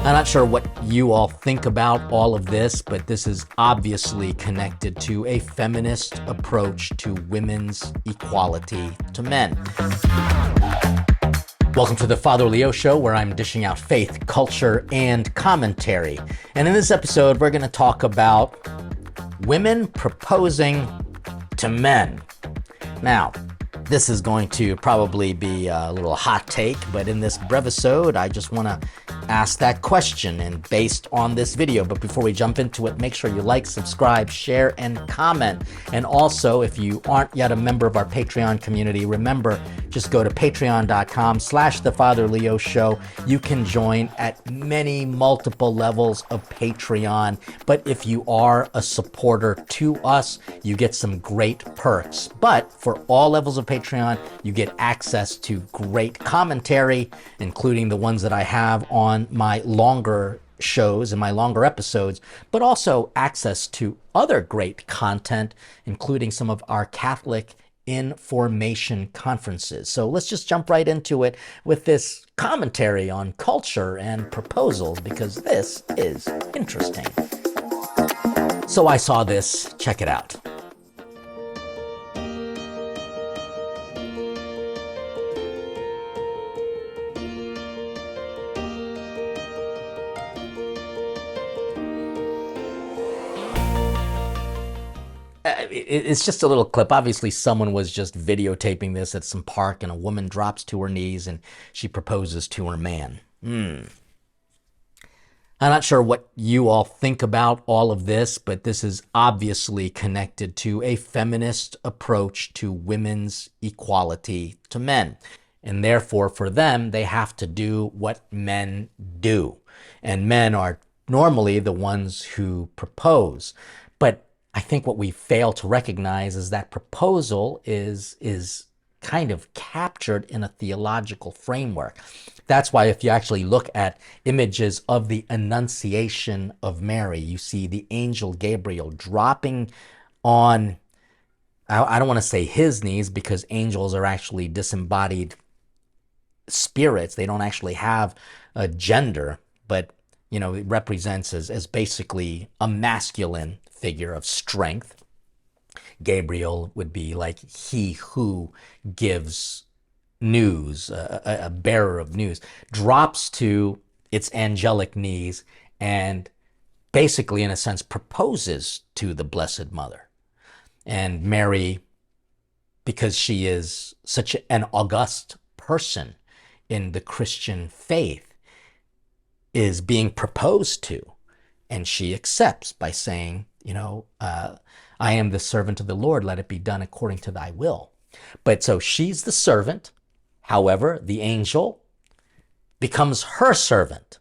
I'm not sure what you all think about all of this, but this is obviously connected to a feminist approach to women's equality to men. Welcome to the Father Leo Show, where I'm dishing out faith, culture, and commentary. And in this episode, we're going to talk about women proposing to men. Now, this is going to probably be a little hot take, but in this brevisode, I just want to ask that question and based on this video. But before we jump into it, make sure you like, subscribe, share, and comment. And also, if you aren't yet a member of our Patreon community, remember, just go to patreon.com/The Father Leo Show. You can join at many multiple levels of Patreon. But if you are a supporter to us, you get some great perks. But for all levels of Patreon, you get access to great commentary, including the ones that I have on my longer shows and my longer episodes, but also access to other great content, including some of our Catholic information conferences. So let's just jump right into it with this commentary on culture and proposals, because this is interesting. So I saw this. Check it out. It's just a little clip. Obviously, someone was just videotaping this at some park, and a woman drops to her knees and she proposes to her man. I'm not sure what you all think about all of this, but this is obviously connected to a feminist approach to women's equality to men. And therefore, for them, they have to do what men do. And men are normally the ones who propose. But I think what we fail to recognize is that proposal is kind of captured in a theological framework. That's why if you actually look at images of the enunciation of Mary, you see the angel Gabriel dropping on, I don't want to say his knees, because angels are actually disembodied spirits. They don't actually have a gender, but it represents as basically a masculine figure of strength. Gabriel would be like he who gives news, a bearer of news, drops to its angelic knees and basically, in a sense, proposes to the Blessed Mother. And Mary, because she is such an august person in the Christian faith, is being proposed to, and she accepts by saying, I am the servant of the Lord, let it be done according to thy will. But so she's the servant. However, the angel becomes her servant.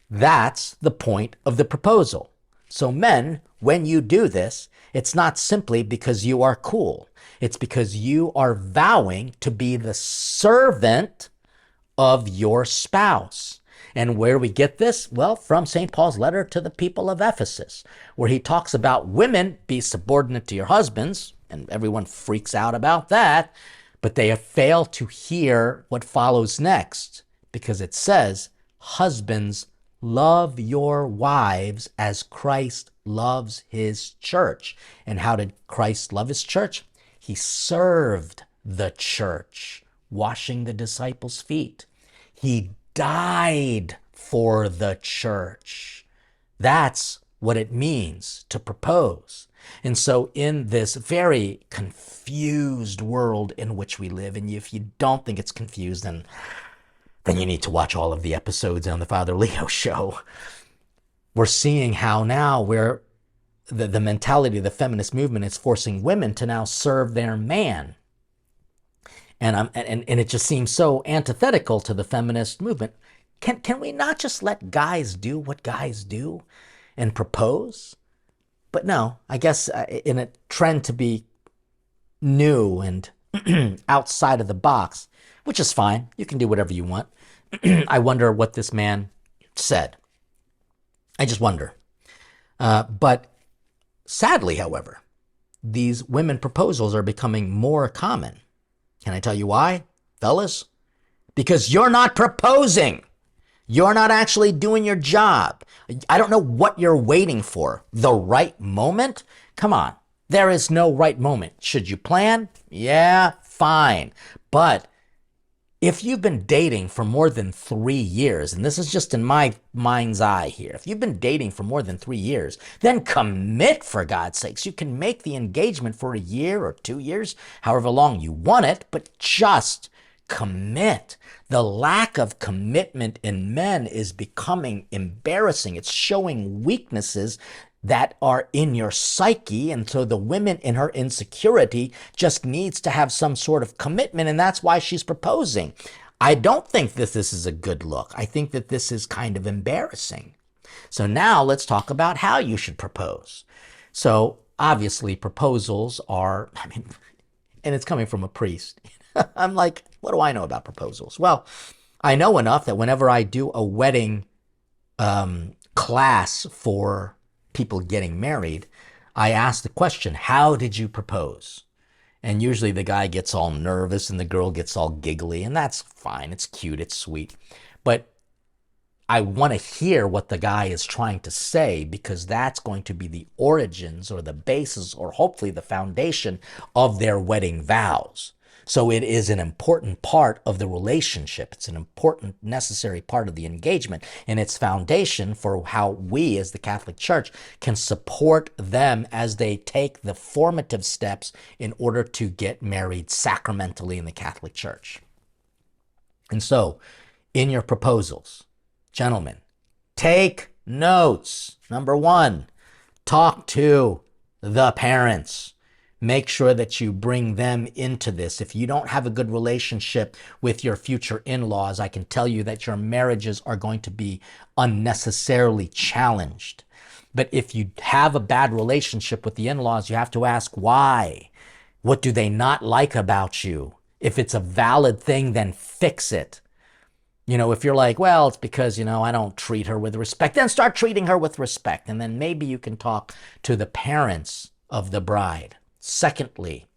That's the point of the proposal. So men, when you do this, it's not simply because you are cool. It's because you are vowing to be the servant of your spouse. And where we get this? Well, from St. Paul's letter to the people of Ephesus, where he talks about women be subordinate to your husbands, and everyone freaks out about that, but they fail to hear what follows next, because it says, husbands, love your wives as Christ loves his church. And how did Christ love his church? He served the church, washing the disciples' feet. He died for the church. That's what it means to propose. And so in this very confused world in which we live, and if you don't think it's confused, then you need to watch all of the episodes on the Father Leo Show. We're seeing how now where the mentality of the feminist movement is forcing women to now serve their man. And it just seems so antithetical to the feminist movement. Can we not just let guys do what guys do and propose? But no, I guess in a trend to be new and outside of the box, which is fine. You can do whatever you want. I wonder what this man said. I just wonder. But sadly, however, these women proposals are becoming more common. Can I tell you why, fellas? Because you're not proposing. You're not actually doing your job. I don't know what you're waiting for. The right moment? Come on. There is no right moment. Should you plan? Yeah, fine. But if you've been dating for more than 3 years, and this is just in my mind's eye here, if you've been dating for more than 3 years, then commit, for God's sakes. You can make the engagement for a year or 2 years, however long you want it, but just commit. The lack of commitment in men is becoming embarrassing. It's showing weaknesses that are in your psyche. And so the woman in her insecurity just needs to have some sort of commitment. And that's why she's proposing. I don't think that this is a good look. I think that this is kind of embarrassing. So now let's talk about how you should propose. So obviously proposals are, and it's coming from a priest. I'm like, what do I know about proposals? Well, I know enough that whenever I do a wedding class for people getting married, I ask the question, how did you propose? And usually the guy gets all nervous and the girl gets all giggly, and that's fine. It's cute. It's sweet. But I want to hear what the guy is trying to say, because that's going to be the origins or the basis or hopefully the foundation of their wedding vows. So it is an important part of the relationship. It's an important, necessary part of the engagement, and it's foundation for how we as the Catholic Church can support them as they take the formative steps in order to get married sacramentally in the Catholic Church. And so, in your proposals, gentlemen, take notes. Number one, talk to the parents. Make sure that you bring them into this. If you don't have a good relationship with your future in-laws, I can tell you that your marriages are going to be unnecessarily challenged. But if you have a bad relationship with the in-laws, you have to ask why. What do they not like about you? If it's a valid thing, then fix it. If you're like, well, it's because, I don't treat her with respect, then start treating her with respect. And then maybe you can talk to the parents of the bride. Secondly,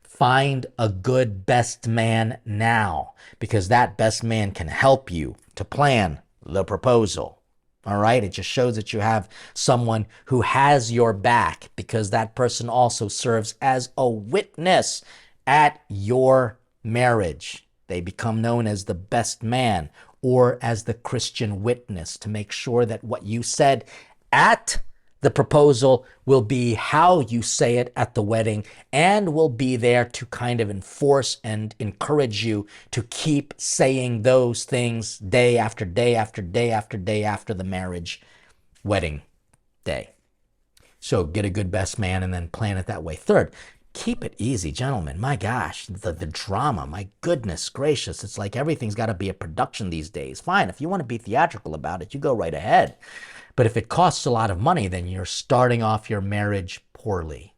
find a good best man now, because that best man can help you to plan the proposal. All right? It just shows that you have someone who has your back, because that person also serves as a witness at your marriage. They become known as the best man or as the Christian witness, to make sure that what you said at the proposal will be how you say it at the wedding, and will be there to kind of enforce and encourage you to keep saying those things day after day after day after day after the marriage wedding day. So get a good best man and then plan it that way. Third, keep it easy, gentlemen. My gosh, the drama, my goodness gracious. It's like everything's got to be a production these days. Fine, if you want to be theatrical about it, you go right ahead. But if it costs a lot of money, then you're starting off your marriage poorly.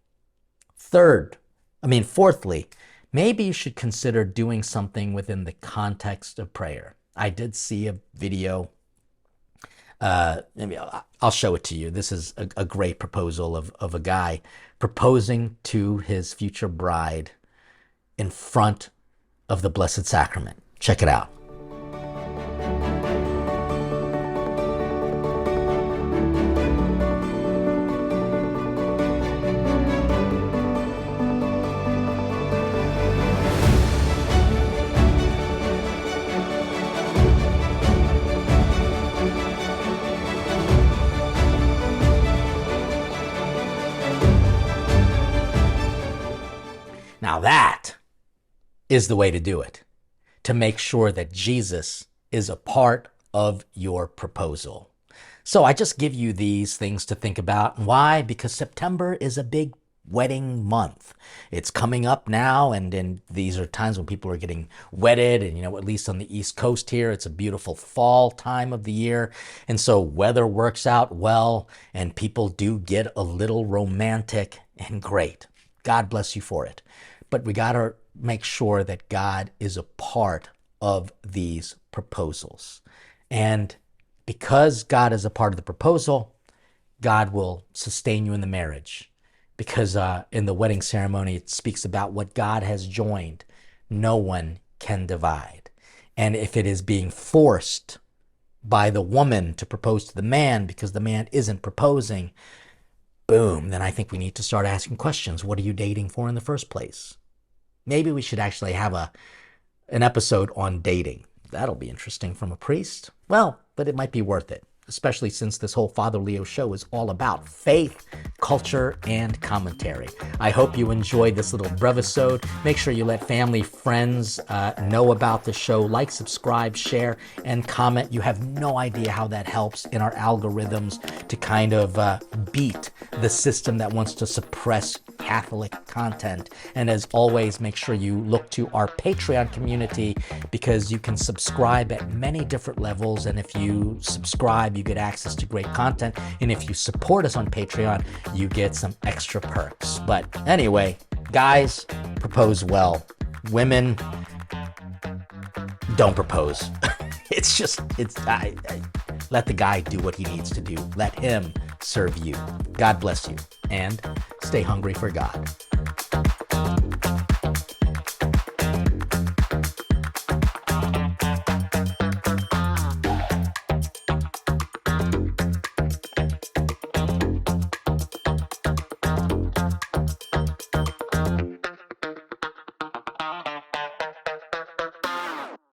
Fourthly, maybe you should consider doing something within the context of prayer. I did see a video. Maybe I'll show it to you. This is a great proposal of a guy proposing to his future bride in front of the Blessed Sacrament. Check it out. Now that is the way to do it, to make sure that Jesus is a part of your proposal. So I just give you these things to think about. Why? Because September is a big wedding month. It's coming up now, and these are times when people are getting wedded, and at least on the East Coast here, it's a beautiful fall time of the year. And so weather works out well, and people do get a little romantic, and great. God bless you for it. But we got to make sure that God is a part of these proposals. And because God is a part of the proposal, God will sustain you in the marriage. Because in the wedding ceremony, it speaks about what God has joined, no one can divide. And if it is being forced by the woman to propose to the man because the man isn't proposing, boom, then I think we need to start asking questions. What are you dating for in the first place? Maybe we should actually have an episode on dating. That'll be interesting from a priest. Well, but it might be worth it, especially since this whole Father Leo show is all about faith, culture, and commentary. I hope you enjoyed this little brevisode. Make sure you let family, friends know about the show. Like, subscribe, share, and comment. You have no idea how that helps in our algorithms to kind of beat the system that wants to suppress Catholic content. And as always, make sure you look to our Patreon community because you can subscribe at many different levels. And if you subscribe, you get access to great content. And if you support us on Patreon, you get some extra perks. But anyway, guys, propose well. Women, don't propose. Let the guy do what he needs to do. Let him serve you. God bless you, and stay hungry for God.